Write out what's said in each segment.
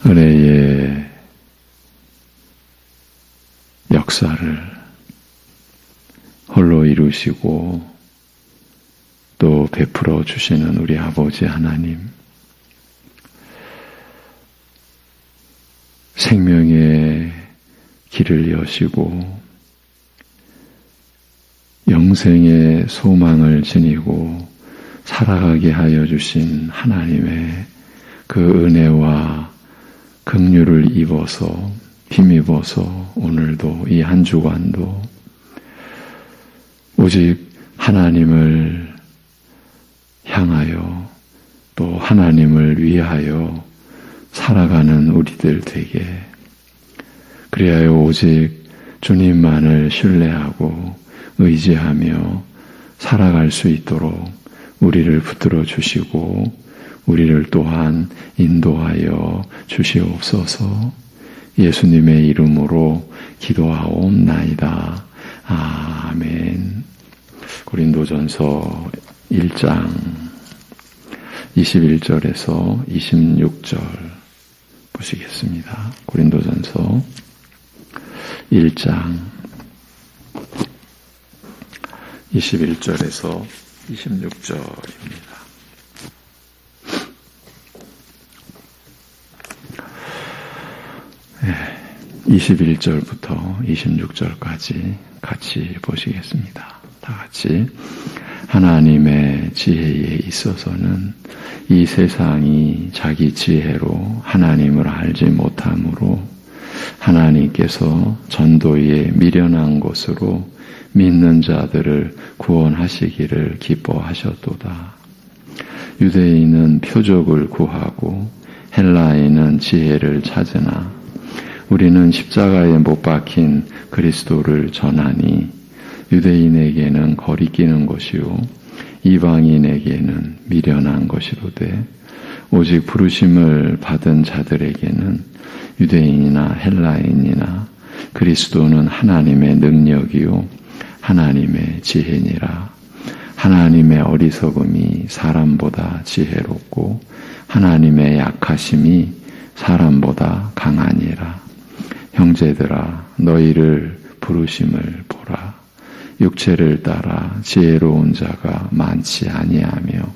은혜의 역사를 홀로 이루시고 또 베풀어 주시는 우리 아버지 하나님, 생명의 길을 여시고 영생의 소망을 지니고 살아가게 하여 주신 하나님의 그 은혜와 긍휼을 입어서 힘입어서 오늘도 이 한 주간도 오직 하나님을 향하여 또 하나님을 위하여 살아가는 우리들 되게, 그리하여 오직 주님만을 신뢰하고 의지하며 살아갈 수 있도록 우리를 붙들어 주시고 우리를 또한 인도하여 주시옵소서. 예수님의 이름으로 기도하옵나이다. 아멘. 고린도전서 1장 21절에서 26절 보시겠습니다. 고린도전서 1장 21절에서 26절입니다. 21절부터 26절까지 같이 보시겠습니다. 다 같이. 하나님의 지혜에 있어서는 이 세상이 자기 지혜로 하나님을 알지 못하므로 하나님께서 전도에 미련한 것으로 믿는 자들을 구원하시기를 기뻐하셨도다. 유대인은 표적을 구하고 헬라인은 지혜를 찾으나 우리는 십자가에 못 박힌 그리스도를 전하니 유대인에게는 거리끼는 것이요 이방인에게는 미련한 것이로되 오직 부르심을 받은 자들에게는 유대인이나 헬라인이나 그리스도는 하나님의 능력이요 하나님의 지혜니라. 하나님의 어리석음이 사람보다 지혜롭고 하나님의 약하심이 사람보다 강하니라. 형제들아, 너희를 부르심을 보라. 육체를 따라 지혜로운 자가 많지 아니하며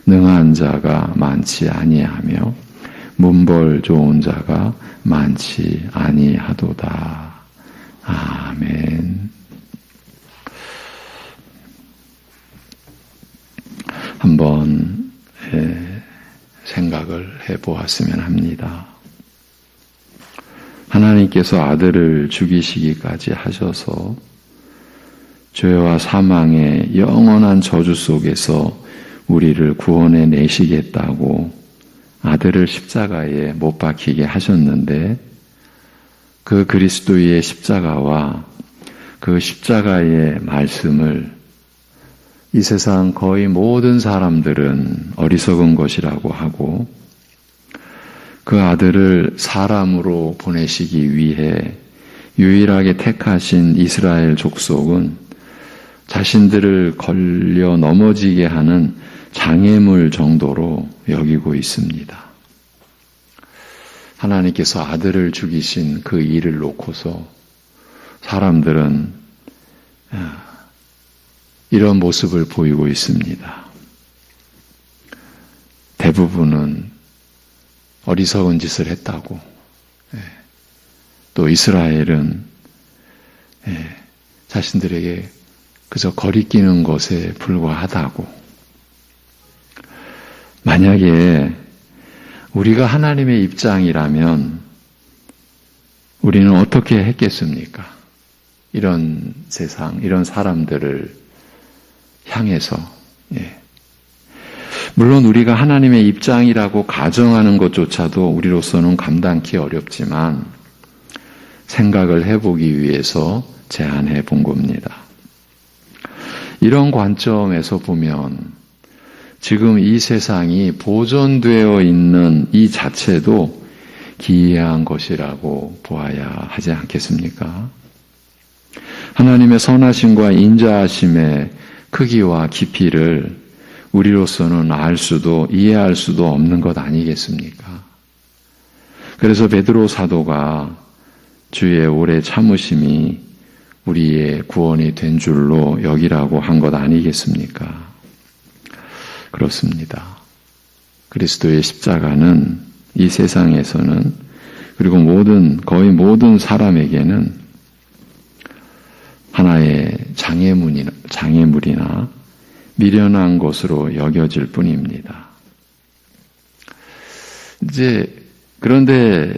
능한 자가 많지 아니하며 문벌 좋은 자가 많지 아니하도다. 아멘. 한번 생각을 해보았으면 합니다. 하나님께서 아들을 죽이시기까지 하셔서 죄와 사망의 영원한 저주 속에서 우리를 구원해 내시겠다고 아들을 십자가에 못 박히게 하셨는데, 그 그리스도의 십자가와 그 십자가의 말씀을 이 세상 거의 모든 사람들은 어리석은 것이라고 하고, 그 아들을 사람으로 보내시기 위해 유일하게 택하신 이스라엘 족속은 자신들을 걸려 넘어지게 하는 장애물 정도로 여기고 있습니다. 하나님께서 아들을 죽이신 그 일을 놓고서 사람들은 이런 모습을 보이고 있습니다. 대부분은 어리석은 짓을 했다고, 또 이스라엘은 자신들에게 그저 거리끼는 것에 불과하다고. 만약에 우리가 하나님의 입장이라면 우리는 어떻게 했겠습니까? 이런 세상, 이런 사람들을 향해서. 물론 우리가 하나님의 입장이라고 가정하는 것조차도 우리로서는 감당하기 어렵지만 생각을 해보기 위해서 제안해 본 겁니다. 이런 관점에서 보면 지금 이 세상이 보존되어 있는 이 자체도 기이한 것이라고 보아야 하지 않겠습니까? 하나님의 선하심과 인자하심의 크기와 깊이를 우리로서는 알 수도 이해할 수도 없는 것 아니겠습니까? 그래서 베드로 사도가 주의 오래 참으심이 우리의 구원이 된 줄로 여기라고 한 것 아니겠습니까? 그렇습니다. 그리스도의 십자가는 이 세상에서는 그리고 거의 모든 사람에게는 하나의 장애물이나 미련한 것으로 여겨질 뿐입니다. 그런데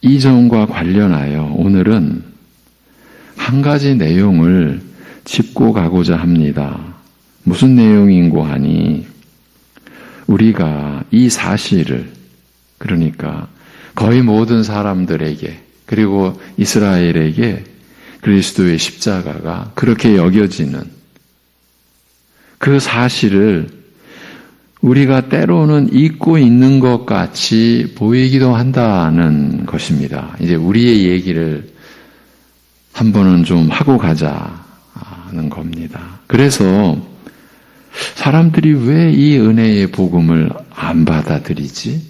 이 점과 관련하여 오늘은 한 가지 내용을 짚고 가고자 합니다. 무슨 내용인고 하니 우리가 이 사실을 그러니까 거의 모든 사람들에게 그리고 이스라엘에게 그리스도의 십자가가 그렇게 여겨지는 그 사실을 우리가 때로는 잊고 있는 것 같이 보이기도 한다는 것입니다. 이제 우리의 얘기를 한 번은 좀 하고 가자는 겁니다. 그래서 사람들이 왜 이 은혜의 복음을 안 받아들이지?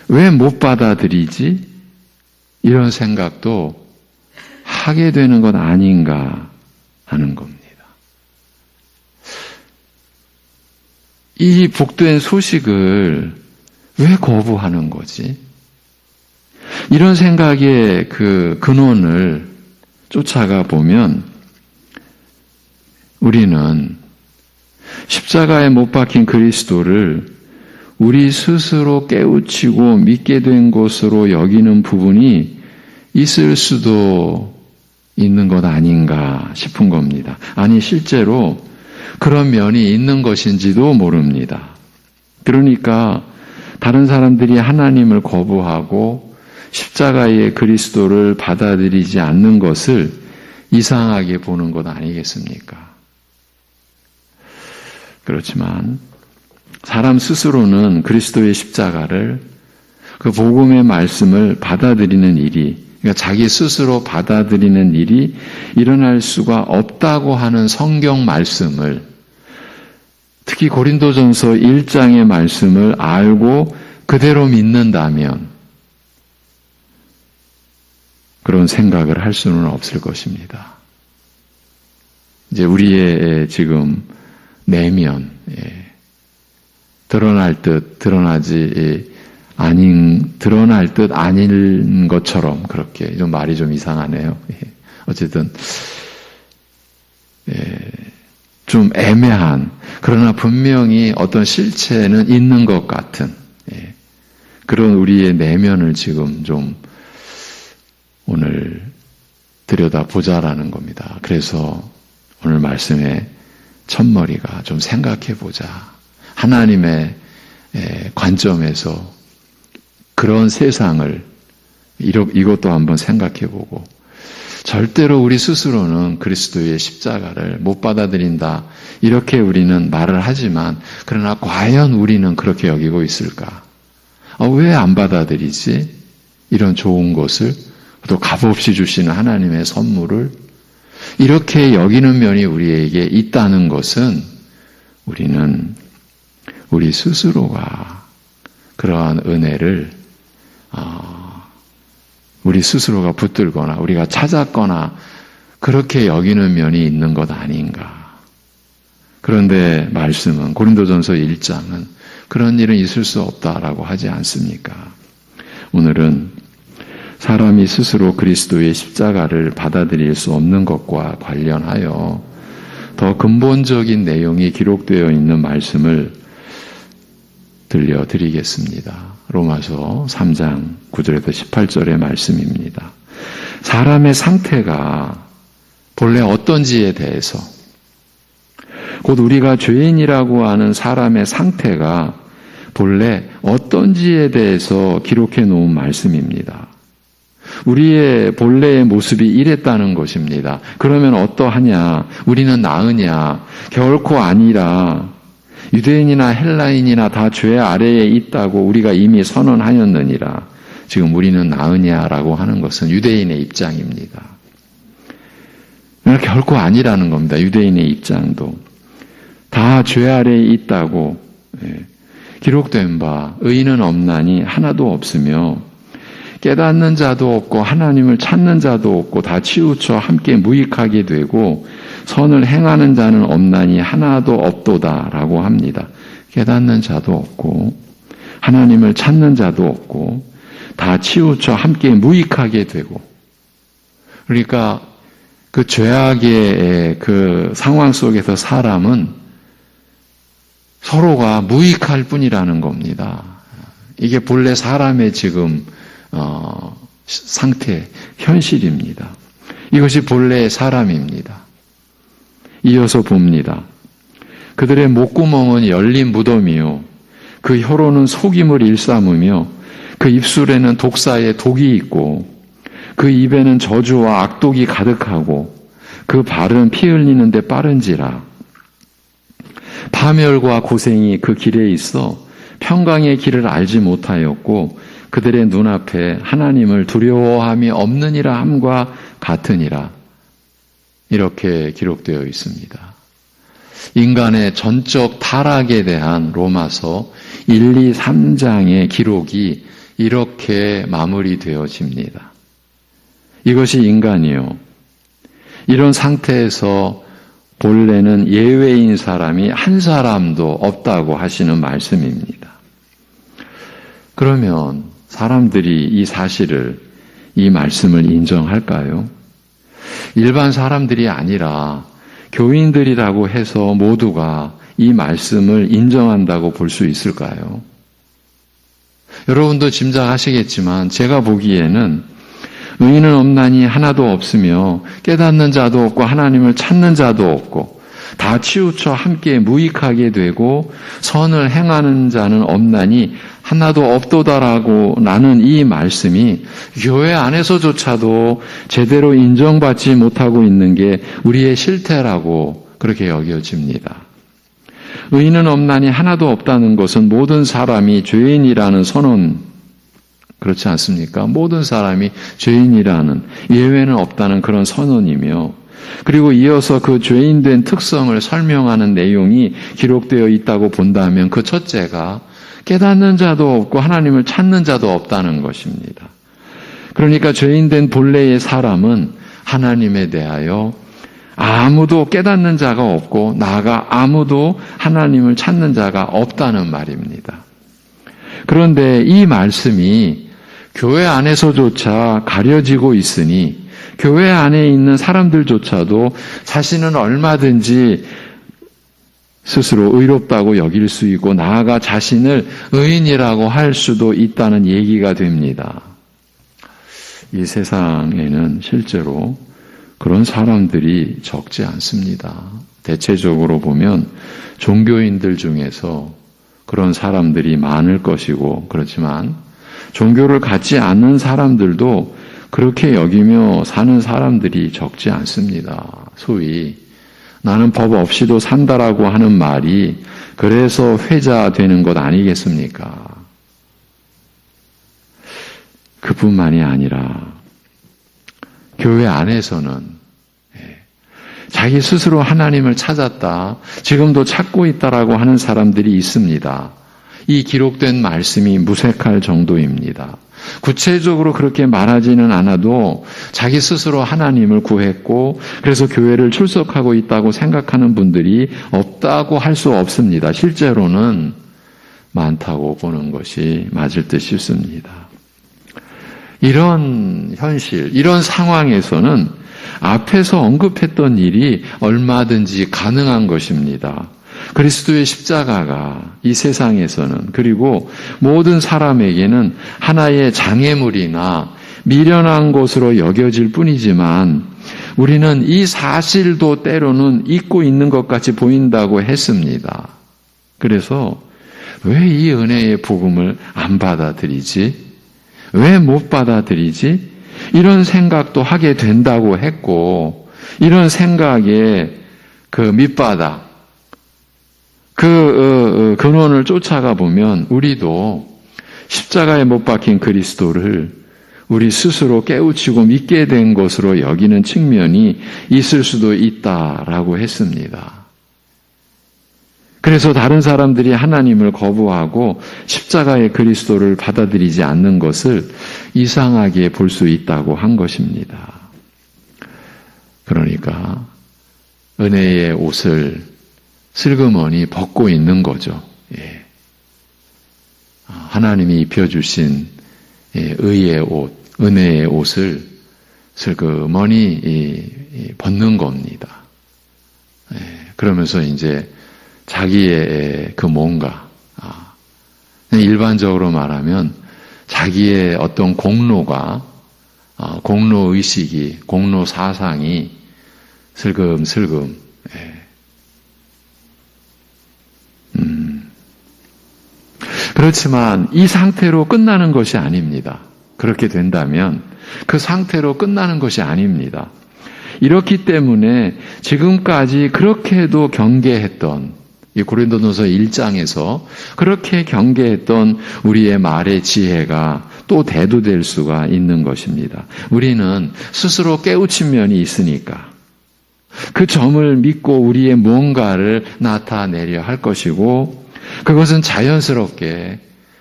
왜 못 받아들이지? 이런 생각도 하게 되는 것 아닌가 하는 겁니다. 이 복된 소식을 왜 거부하는 거지? 이런 생각의 그 근원을 쫓아가 보면 우리는 십자가에 못 박힌 그리스도를 우리 스스로 깨우치고 믿게 된 것으로 여기는 부분이 있을 수도 있는 것 아닌가 싶은 겁니다. 아니 실제로 그런 면이 있는 것인지도 모릅니다. 그러니까 다른 사람들이 하나님을 거부하고 십자가의 그리스도를 받아들이지 않는 것을 이상하게 보는 것 아니겠습니까? 그렇지만 사람 스스로는 그리스도의 십자가를 그 복음의 말씀을 받아들이는 일이 그러니까 자기 스스로 받아들이는 일이 일어날 수가 없다고 하는 성경 말씀을 특히 고린도전서 1장의 말씀을 알고 그대로 믿는다면 그런 생각을 할 수는 없을 것입니다. 이제 우리의 지금 내면 드러날 듯 드러날 듯 아닌 것처럼 그렇게 좀 말이 좀 이상하네요. 어쨌든 좀 애매한 그러나 분명히 어떤 실체는 있는 것 같은 그런 우리의 내면을 지금 좀 오늘 들여다보자라는 겁니다. 그래서 오늘 말씀의 첫머리가 좀 생각해보자. 하나님의 관점에서 그런 세상을 이것도 한번 생각해보고 절대로 우리 스스로는 그리스도의 십자가를 못 받아들인다. 이렇게 우리는 말을 하지만 그러나 과연 우리는 그렇게 여기고 있을까? 왜 안 받아들이지? 이런 좋은 것을 또 값없이 주시는 하나님의 선물을 이렇게 여기는 면이 우리에게 있다는 것은 우리는 우리 스스로가 그러한 은혜를 우리 스스로가 붙들거나 우리가 찾았거나 그렇게 여기는 면이 있는 것 아닌가. 그런데 말씀은 고린도전서 1장은 그런 일은 있을 수 없다라고 하지 않습니까? 오늘은 사람이 스스로 그리스도의 십자가를 받아들일 수 없는 것과 관련하여 더 근본적인 내용이 기록되어 있는 말씀을 들려드리겠습니다. 로마서 3장 9절에서 18절의 말씀입니다. 사람의 상태가 본래 어떤지에 대해서 곧 우리가 죄인이라고 하는 사람의 상태가 본래 어떤지에 대해서 기록해 놓은 말씀입니다. 우리의 본래의 모습이 이랬다는 것입니다. 그러면 어떠하냐? 우리는 나으냐? 결코 아니라 유대인이나 헬라인이나 다 죄 아래에 있다고 우리가 이미 선언하였느니라. 지금 우리는 나으냐라고 하는 것은 유대인의 입장입니다. 결코 아니라는 겁니다. 유대인의 입장도. 다 죄 아래에 있다고 기록된 바 의인은 없나니 하나도 없으며 깨닫는 자도 없고 하나님을 찾는 자도 없고 다 치우쳐 함께 무익하게 되고 선을 행하는 자는 없나니 하나도 없도다라고 합니다. 깨닫는 자도 없고 하나님을 찾는 자도 없고 다 치우쳐 함께 무익하게 되고, 그러니까 그 죄악의 그 상황 속에서 사람은 서로가 무익할 뿐이라는 겁니다. 이게 본래 사람의 지금 상태, 현실입니다. 이것이 본래의 사람입니다. 이어서 봅니다. 그들의 목구멍은 열린 무덤이요 그 혀로는 속임을 일삼으며 그 입술에는 독사의 독이 있고 그 입에는 저주와 악독이 가득하고 그 발은 피 흘리는데 빠른지라. 파멸과 고생이 그 길에 있어 평강의 길을 알지 못하였고 그들의 눈앞에 하나님을 두려워함이 없느니라 함과 같으니라. 이렇게 기록되어 있습니다. 인간의 전적 타락에 대한 로마서 1, 2, 3장의 기록이 이렇게 마무리되어집니다. 이것이 인간이요. 이런 상태에서 본래는 예외인 사람이 한 사람도 없다고 하시는 말씀입니다. 그러면 사람들이 이 사실을, 이 말씀을 인정할까요? 일반 사람들이 아니라 교인들이라고 해서 모두가 이 말씀을 인정한다고 볼 수 있을까요? 여러분도 짐작하시겠지만 제가 보기에는 의인은 없나니 하나도 없으며 깨닫는 자도 없고 하나님을 찾는 자도 없고 다 치우쳐 함께 무익하게 되고 선을 행하는 자는 없나니 하나도 없도다라고 나는 이 말씀이 교회 안에서조차도 제대로 인정받지 못하고 있는 게 우리의 실태라고 그렇게 여겨집니다. 의인은 없나니 하나도 없다는 것은 모든 사람이 죄인이라는 선언, 그렇지 않습니까? 모든 사람이 죄인이라는, 예외는 없다는 그런 선언이며, 그리고 이어서 그 죄인된 특성을 설명하는 내용이 기록되어 있다고 본다면 그 첫째가 깨닫는 자도 없고 하나님을 찾는 자도 없다는 것입니다. 그러니까 죄인된 본래의 사람은 하나님에 대하여 아무도 깨닫는 자가 없고 나아가 아무도 하나님을 찾는 자가 없다는 말입니다. 그런데 이 말씀이 교회 안에서조차 가려지고 있으니 교회 안에 있는 사람들조차도 자신은 얼마든지 스스로 의롭다고 여길 수 있고 나아가 자신을 의인이라고 할 수도 있다는 얘기가 됩니다. 이 세상에는 실제로 그런 사람들이 적지 않습니다. 대체적으로 보면 종교인들 중에서 그런 사람들이 많을 것이고, 그렇지만 종교를 갖지 않는 사람들도 그렇게 여기며 사는 사람들이 적지 않습니다. 소위 나는 법 없이도 산다라고 하는 말이 그래서 회자되는 것 아니겠습니까? 그뿐만이 아니라 교회 안에서는 자기 스스로 하나님을 찾았다, 지금도 찾고 있다라고 하는 사람들이 있습니다. 이 기록된 말씀이 무색할 정도입니다. 구체적으로 그렇게 말하지는 않아도 자기 스스로 하나님을 구했고 그래서 교회를 출석하고 있다고 생각하는 분들이 없다고 할 수 없습니다. 실제로는 많다고 보는 것이 맞을 듯 싶습니다. 이런 현실, 이런 상황에서는 앞에서 언급했던 일이 얼마든지 가능한 것입니다. 그리스도의 십자가가 이 세상에서는, 그리고 모든 사람에게는 하나의 장애물이나 미련한 것으로 여겨질 뿐이지만 우리는 이 사실도 때로는 잊고 있는 것 같이 보인다고 했습니다. 그래서 왜 이 은혜의 복음을 안 받아들이지? 왜 못 받아들이지? 이런 생각도 하게 된다고 했고, 이런 생각에 그 밑바닥, 그 근원을 쫓아가 보면 우리도 십자가에 못 박힌 그리스도를 우리 스스로 깨우치고 믿게 된 것으로 여기는 측면이 있을 수도 있다라고 했습니다. 그래서 다른 사람들이 하나님을 거부하고 십자가의 그리스도를 받아들이지 않는 것을 이상하게 볼 수 있다고 한 것입니다. 그러니까 은혜의 옷을 슬그머니 벗고 있는 거죠. 예. 하나님이 입혀주신 의의 옷, 은혜의 옷을 슬그머니 벗는 겁니다. 예. 그러면서 이제 자기의 그 뭔가, 일반적으로 말하면 자기의 어떤 공로가, 공로의식이, 공로사상이 슬금슬금, 그렇지만 이 상태로 끝나는 것이 아닙니다. 그렇게 된다면 그 상태로 끝나는 것이 아닙니다. 이렇기 때문에 지금까지 그렇게도 경계했던 이 고린도전서 1장에서 그렇게 경계했던 우리의 말의 지혜가 또 대두될 수가 있는 것입니다. 우리는 스스로 깨우친 면이 있으니까 그 점을 믿고 우리의 무언가를 나타내려 할 것이고 그것은 자연스럽게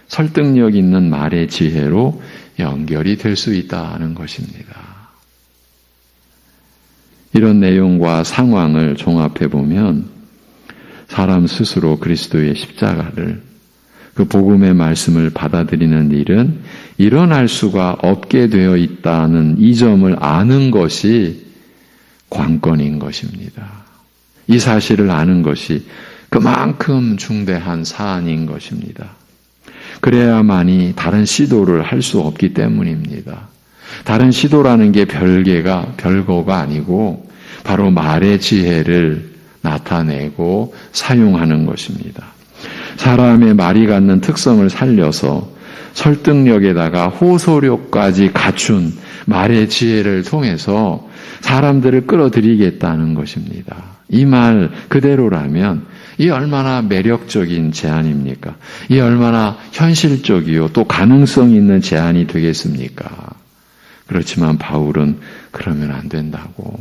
설득력 있는 말의 지혜로 연결이 될 수 있다는 것입니다. 이런 내용과 상황을 종합해 보면 사람 스스로 그리스도의 십자가를 그 복음의 말씀을 받아들이는 일은 일어날 수가 없게 되어 있다는 이 점을 아는 것이 관건인 것입니다. 이 사실을 아는 것이 그만큼 중대한 사안인 것입니다. 그래야만이 다른 시도를 할 수 없기 때문입니다. 다른 시도라는 게 별거가 아니고 바로 말의 지혜를 나타내고 사용하는 것입니다. 사람의 말이 갖는 특성을 살려서 설득력에다가 호소력까지 갖춘 말의 지혜를 통해서 사람들을 끌어들이겠다는 것입니다. 이 말 그대로라면 이 얼마나 매력적인 제안입니까? 이 얼마나 현실적이요 또 가능성 있는 제안이 되겠습니까? 그렇지만 바울은 그러면 안 된다고.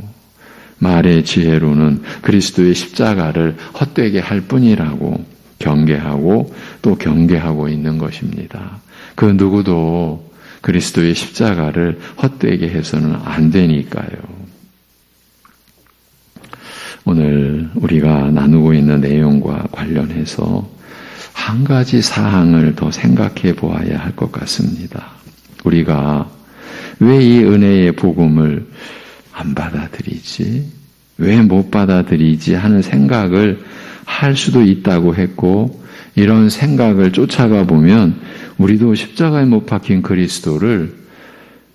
말의 지혜로는 그리스도의 십자가를 헛되게 할 뿐이라고 경계하고 또 경계하고 있는 것입니다. 그 누구도 그리스도의 십자가를 헛되게 해서는 안 되니까요. 오늘 우리가 나누고 있는 내용과 관련해서 한 가지 사항을 더 생각해 보아야 할 것 같습니다. 우리가 왜 이 은혜의 복음을 안 받아들이지? 왜 못 받아들이지? 하는 생각을 할 수도 있다고 했고 이런 생각을 쫓아가 보면 우리도 십자가에 못 박힌 그리스도를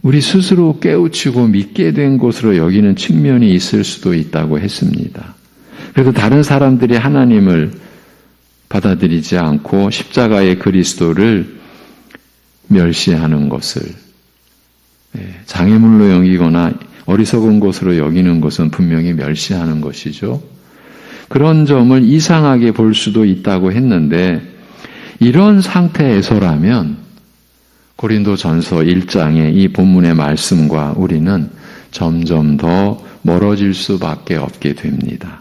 우리 스스로 깨우치고 믿게 된 것으로 여기는 측면이 있을 수도 있다고 했습니다. 그래도 다른 사람들이 하나님을 받아들이지 않고 십자가의 그리스도를 멸시하는 것을 장애물로 여기거나 어리석은 것으로 여기는 것은 분명히 멸시하는 것이죠. 그런 점을 이상하게 볼 수도 있다고 했는데 이런 상태에서라면 고린도전서 1장의 이 본문의 말씀과 우리는 점점 더 멀어질 수밖에 없게 됩니다.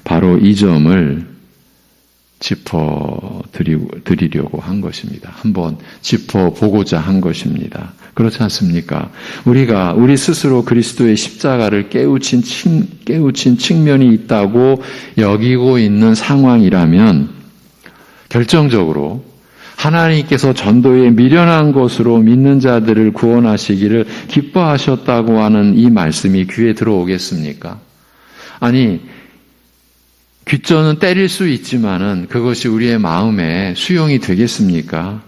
바로 이 점을 짚어드리려고 한 것입니다. 한번 짚어보고자 한 것입니다. 그렇지 않습니까? 우리가 우리 스스로 그리스도의 십자가를 깨우친 측면이 있다고 여기고 있는 상황이라면 결정적으로 하나님께서 전도에 미련한 것으로 믿는 자들을 구원하시기를 기뻐하셨다고 하는 이 말씀이 귀에 들어오겠습니까? 아니, 귓전은 때릴 수 있지만은 그것이 우리의 마음에 수용이 되겠습니까?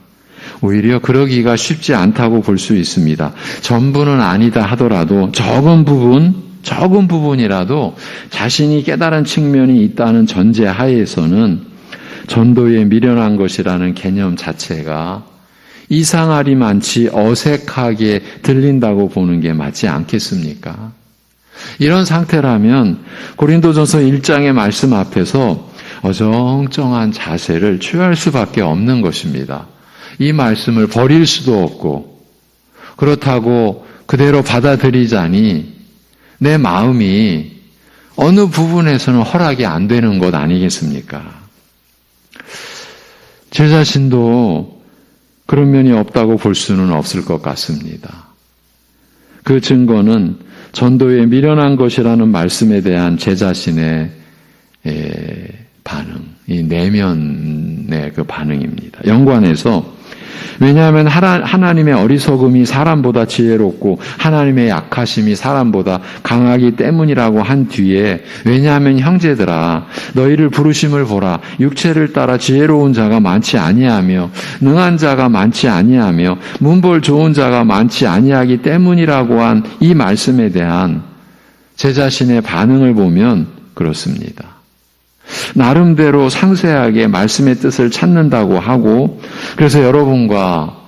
오히려 그러기가 쉽지 않다고 볼 수 있습니다. 전부는 아니다 하더라도 적은 부분이라도 자신이 깨달은 측면이 있다는 전제 하에서는 전도에 미련한 것이라는 개념 자체가 이상하리만치 어색하게 들린다고 보는 게 맞지 않겠습니까? 이런 상태라면 고린도전서 1장의 말씀 앞에서 어정쩡한 자세를 취할 수밖에 없는 것입니다. 이 말씀을 버릴 수도 없고 그렇다고 그대로 받아들이자니 내 마음이 어느 부분에서는 허락이 안 되는 것 아니겠습니까? 제 자신도 그런 면이 없다고 볼 수는 없을 것 같습니다. 그 증거는 전도에 미련한 것이라는 말씀에 대한 제 자신의 반응, 이 내면의 그 반응입니다. 연관해서 왜냐하면 하나님의 어리석음이 사람보다 지혜롭고 하나님의 약하심이 사람보다 강하기 때문이라고 한 뒤에 왜냐하면 형제들아 너희를 부르심을 보라 육체를 따라 지혜로운 자가 많지 아니하며 능한 자가 많지 아니하며 문벌 좋은 자가 많지 아니하기 때문이라고 한 이 말씀에 대한 제 자신의 반응을 보면 그렇습니다. 나름대로 상세하게 말씀의 뜻을 찾는다고 하고 그래서 여러분과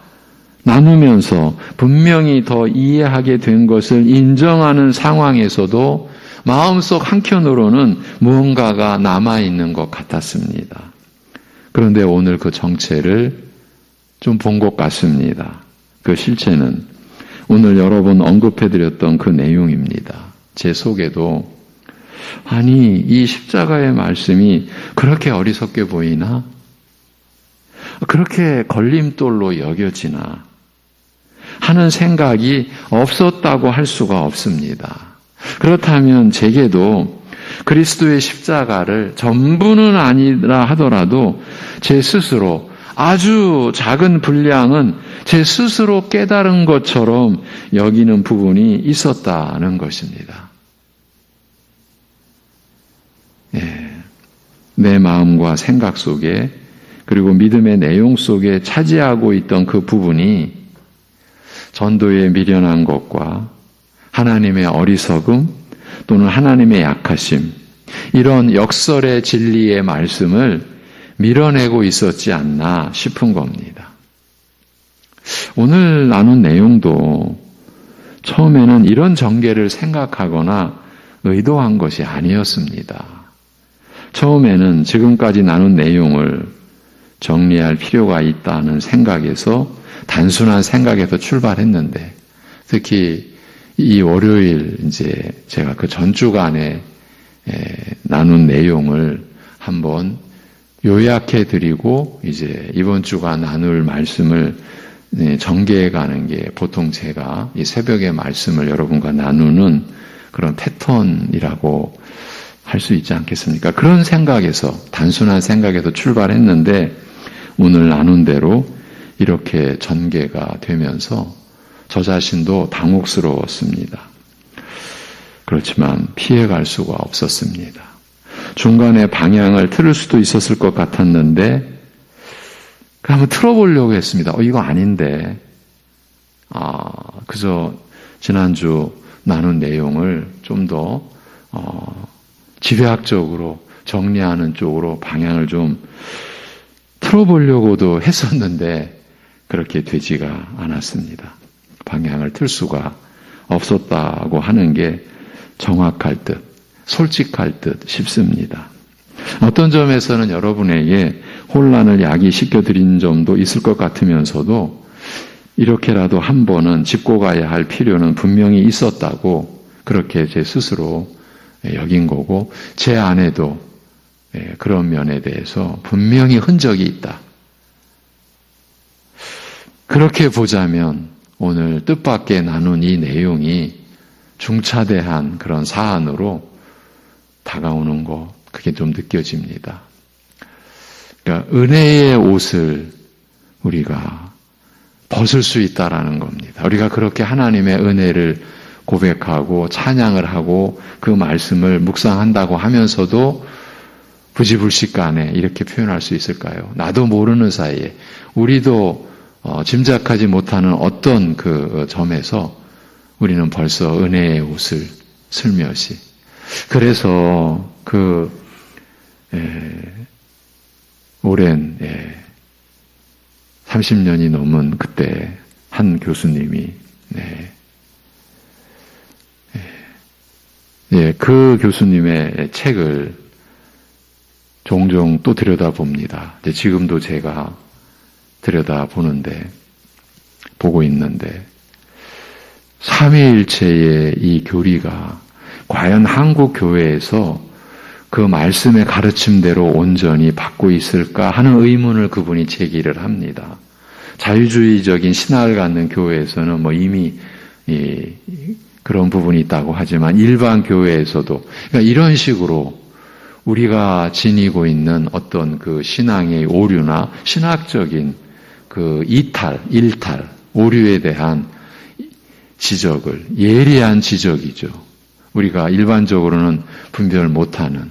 나누면서 분명히 더 이해하게 된 것을 인정하는 상황에서도 마음속 한켠으로는 무언가가 남아있는 것 같았습니다. 그런데 오늘 그 정체를 좀 본 것 같습니다. 그 실체는 오늘 여러 번 언급해드렸던 그 내용입니다. 제 속에도 아니 이 십자가의 말씀이 그렇게 어리석게 보이나? 그렇게 걸림돌로 여겨지나? 하는 생각이 없었다고 할 수가 없습니다. 그렇다면 제게도 그리스도의 십자가를 전부는 아니라 하더라도 제 스스로 아주 작은 분량은 제 스스로 깨달은 것처럼 여기는 부분이 있었다는 것입니다. 내 마음과 생각 속에 그리고 믿음의 내용 속에 차지하고 있던 그 부분이 전도에 미련한 것과 하나님의 어리석음 또는 하나님의 약하심 이런 역설의 진리의 말씀을 밀어내고 있었지 않나 싶은 겁니다. 오늘 나눈 내용도 처음에는 이런 전개를 생각하거나 의도한 것이 아니었습니다. 처음에는 지금까지 나눈 내용을 정리할 필요가 있다는 생각에서 단순한 생각에서 출발했는데 특히 이 월요일 이제 제가 그 전주간에 나눈 내용을 한번 요약해 드리고 이제 이번 주가 나눌 말씀을 전개해 가는 게 보통 제가 이 새벽의 말씀을 여러분과 나누는 그런 패턴이라고 할 수 있지 않겠습니까? 그런 생각에서 단순한 생각에서 출발했는데 오늘 나눈 대로 이렇게 전개가 되면서 저 자신도 당혹스러웠습니다. 그렇지만 피해갈 수가 없었습니다. 중간에 방향을 틀을 수도 있었을 것 같았는데 한번 틀어보려고 했습니다. 이거 아닌데 그저 지난주 나눈 내용을 좀 더 지배학적으로 정리하는 쪽으로 방향을 좀 틀어보려고도 했었는데 그렇게 되지가 않았습니다. 방향을 틀 수가 없었다고 하는 게 정확할 듯, 솔직할 듯 싶습니다. 어떤 점에서는 여러분에게 혼란을 야기시켜드린 점도 있을 것 같으면서도 이렇게라도 한 번은 짚고 가야 할 필요는 분명히 있었다고 그렇게 제 스스로 여긴 거고 제 안에도 그런 면에 대해서 분명히 흔적이 있다. 그렇게 보자면 오늘 뜻밖의 나눈 이 내용이 중차대한 그런 사안으로 다가오는 것 그게 좀 느껴집니다. 그러니까 은혜의 옷을 우리가 벗을 수 있다라는 겁니다. 우리가 그렇게 하나님의 은혜를 고백하고 찬양을 하고 그 말씀을 묵상한다고 하면서도 부지불식간에 이렇게 표현할 수 있을까요? 나도 모르는 사이에 우리도 짐작하지 못하는 어떤 그 점에서 우리는 벌써 은혜의 옷을 슬며시 그래서 그 오랜 30년이 넘은 그때 한 교수님이 그 교수님의 책을 종종 또 들여다봅니다. 지금도 제가 보고 있는데 삼위일체의 이 교리가 과연 한국 교회에서 그 말씀의 가르침대로 온전히 받고 있을까 하는 의문을 그분이 제기를 합니다. 자유주의적인 신학을 갖는 교회에서는 뭐 이미 그런 부분이 있다고 하지만 일반 교회에서도 그러니까 이런 식으로 우리가 지니고 있는 어떤 그 신앙의 오류나 신학적인 그 일탈, 오류에 대한 지적을 예리한 지적이죠. 우리가 일반적으로는 분별 못하는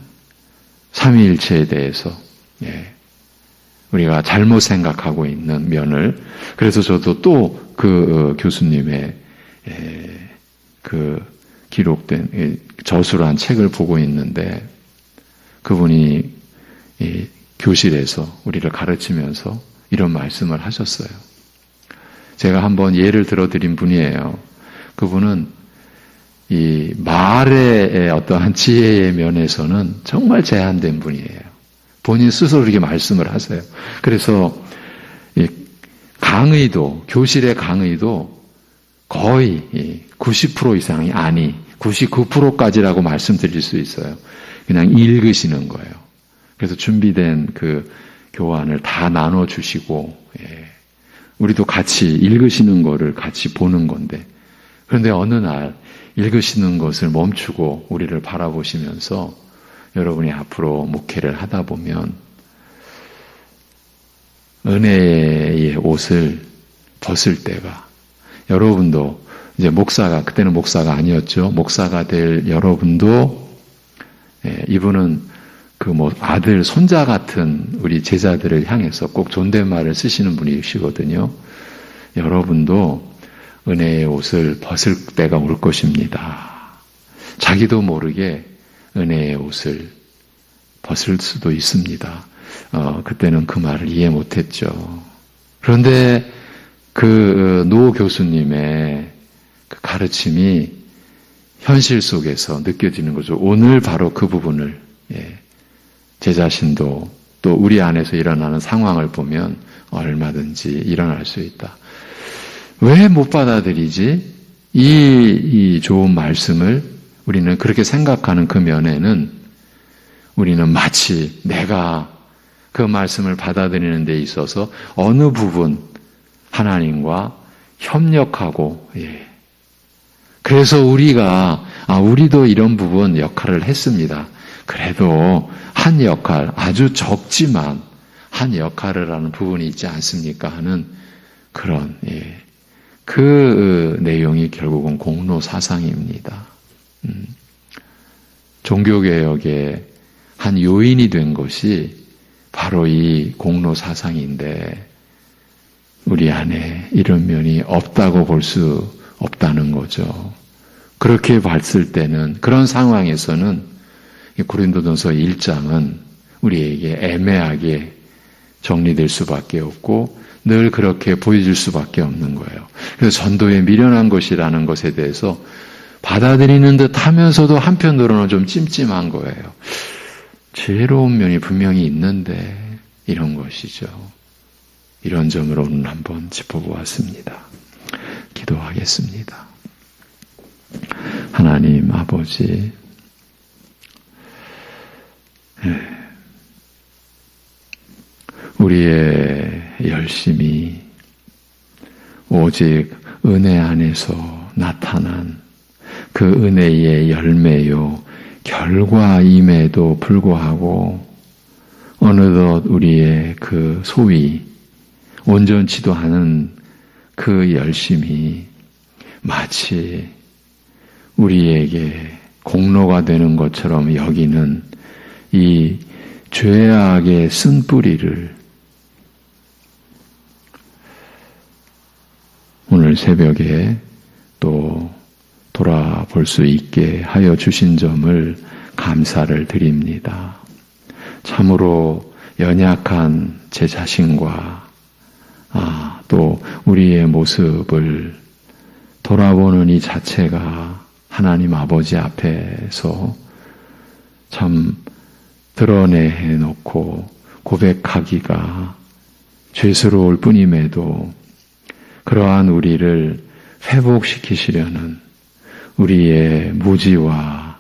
삼위일체에 대해서 우리가 잘못 생각하고 있는 면을 그래서 저도 또 그 교수님의 그 기록된 저술한 책을 보고 있는데 그분이 교실에서 우리를 가르치면서 이런 말씀을 하셨어요. 제가 한번 예를 들어드린 분이에요. 그분은 이 말의 어떠한 지혜의 면에서는 정말 제한된 분이에요. 본인 스스로 이렇게 말씀을 하세요. 그래서 강의도, 교실의 강의도 거의 90% 이상이 99%까지라고 말씀드릴 수 있어요. 그냥 읽으시는 거예요. 그래서 준비된 그 교환을 다 나눠주시고, 우리도 같이 읽으시는 거를 같이 보는 건데, 그런데 어느 날 읽으시는 것을 멈추고 우리를 바라보시면서 여러분이 앞으로 목회를 하다 보면 은혜의 옷을 벗을 때가 여러분도 이제 그때는 목사가 아니었죠. 목사가 될 여러분도 이분은 그 아들, 손자 같은 우리 제자들을 향해서 꼭 존댓말을 쓰시는 분이시거든요. 여러분도 은혜의 옷을 벗을 때가 올 것입니다. 자기도 모르게 은혜의 옷을 벗을 수도 있습니다. 그때는 그 말을 이해 못했죠. 그런데 그 노 교수님의 그 가르침이 현실 속에서 느껴지는 거죠. 오늘 바로 그 부분을 제 자신도 또 우리 안에서 일어나는 상황을 보면 얼마든지 일어날 수 있다. 왜 못 받아들이지? 이 좋은 말씀을 우리는 그렇게 생각하는 그 면에는 우리는 마치 내가 그 말씀을 받아들이는 데 있어서 어느 부분 하나님과 협력하고 그래서 우리도 이런 부분 역할을 했습니다. 그래도 한 역할, 아주 적지만 한 역할을 하는 부분이 있지 않습니까? 하는 그런 그 내용이 결국은 공로 사상입니다. 종교개혁의 한 요인이 된 것이 바로 이 공로 사상인데 우리 안에 이런 면이 없다고 볼 수 없다는 거죠. 그렇게 봤을 때는 그런 상황에서는 고린도전서 1장은 우리에게 애매하게 정리될 수밖에 없고 늘 그렇게 보여질 수밖에 없는 거예요. 그래서 전도에 미련한 것이라는 것에 대해서 받아들이는 듯 하면서도 한편으로는 좀 찜찜한 거예요. 지혜로운 면이 분명히 있는데 이런 것이죠. 이런 점으로 오늘 한번 짚어보았습니다. 기도하겠습니다. 하나님 아버지, 우리의 열심이 오직 은혜 안에서 나타난 그 은혜의 열매요 결과임에도 불구하고 어느덧 우리의 그 소위 온전치도 않은 그 열심이 마치 우리에게 공로가 되는 것처럼 여기는 이 죄악의 쓴뿌리를 오늘 새벽에 또 돌아볼 수 있게 하여 주신 점을 감사를 드립니다. 참으로 연약한 제 자신과 또 우리의 모습을 돌아보는 이 자체가 하나님 아버지 앞에서 참 드러내놓고 고백하기가 죄스러울 뿐임에도 그러한 우리를 회복시키시려는 우리의 무지와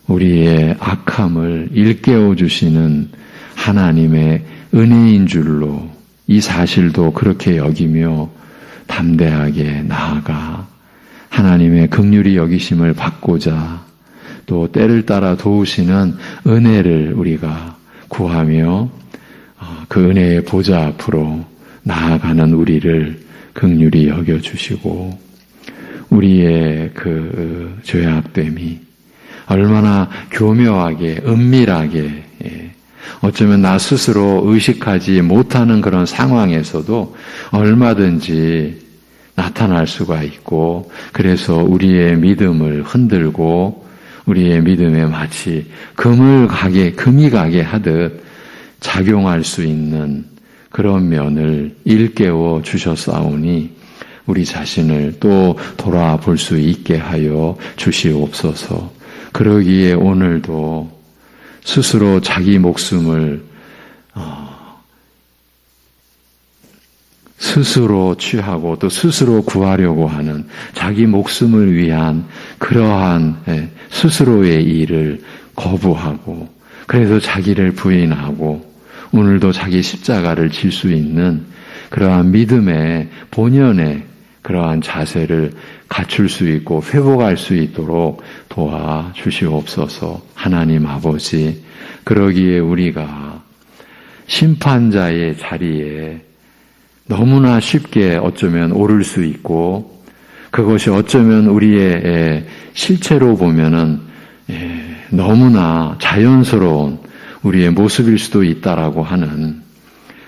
우리의 악함을 일깨워 주시는 하나님의 은혜인 줄로 이 사실도 그렇게 여기며 담대하게 나아가 하나님의 긍휼히 여기심을 받고자 또 때를 따라 도우시는 은혜를 우리가 구하며 그 은혜의 보좌 앞으로 나아가는 우리를 긍휼히 여겨주시고 우리의 그 죄악됨이 얼마나 교묘하게 은밀하게 어쩌면 나 스스로 의식하지 못하는 그런 상황에서도 얼마든지 나타날 수가 있고 그래서 우리의 믿음을 흔들고 우리의 믿음에 마치 금이 가게 하듯 작용할 수 있는 그런 면을 일깨워 주셨사오니 우리 자신을 또 돌아볼 수 있게 하여 주시옵소서. 그러기에 오늘도 스스로 자기 목숨을 스스로 취하고 또 스스로 구하려고 하는 자기 목숨을 위한 그러한 스스로의 일을 거부하고 그래서 자기를 부인하고 오늘도 자기 십자가를 질 수 있는 그러한 믿음의 본연의 그러한 자세를 갖출 수 있고 회복할 수 있도록 도와주시옵소서. 하나님 아버지, 그러기에 우리가 심판자의 자리에 너무나 쉽게 어쩌면 오를 수 있고 그것이 어쩌면 우리의 실체로 보면은 너무나 자연스러운 우리의 모습일 수도 있다라고 하는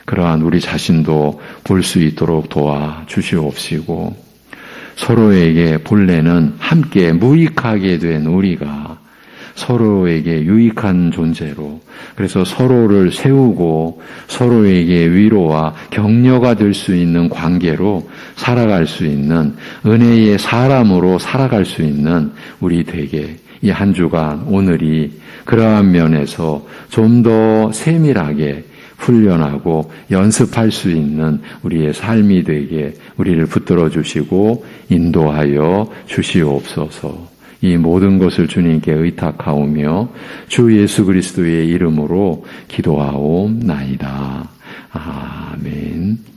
그러한 우리 자신도 볼 수 있도록 도와주시옵시고 서로에게 본래는 함께 무익하게 된 우리가 서로에게 유익한 존재로 그래서 서로를 세우고 서로에게 위로와 격려가 될 수 있는 관계로 살아갈 수 있는 은혜의 사람으로 살아갈 수 있는 우리 되게 이 한 주간 오늘이 그러한 면에서 좀 더 세밀하게 훈련하고 연습할 수 있는 우리의 삶이 되게 우리를 붙들어 주시고 인도하여 주시옵소서. 이 모든 것을 주님께 의탁하오며 주 예수 그리스도의 이름으로 기도하옵나이다. 아멘.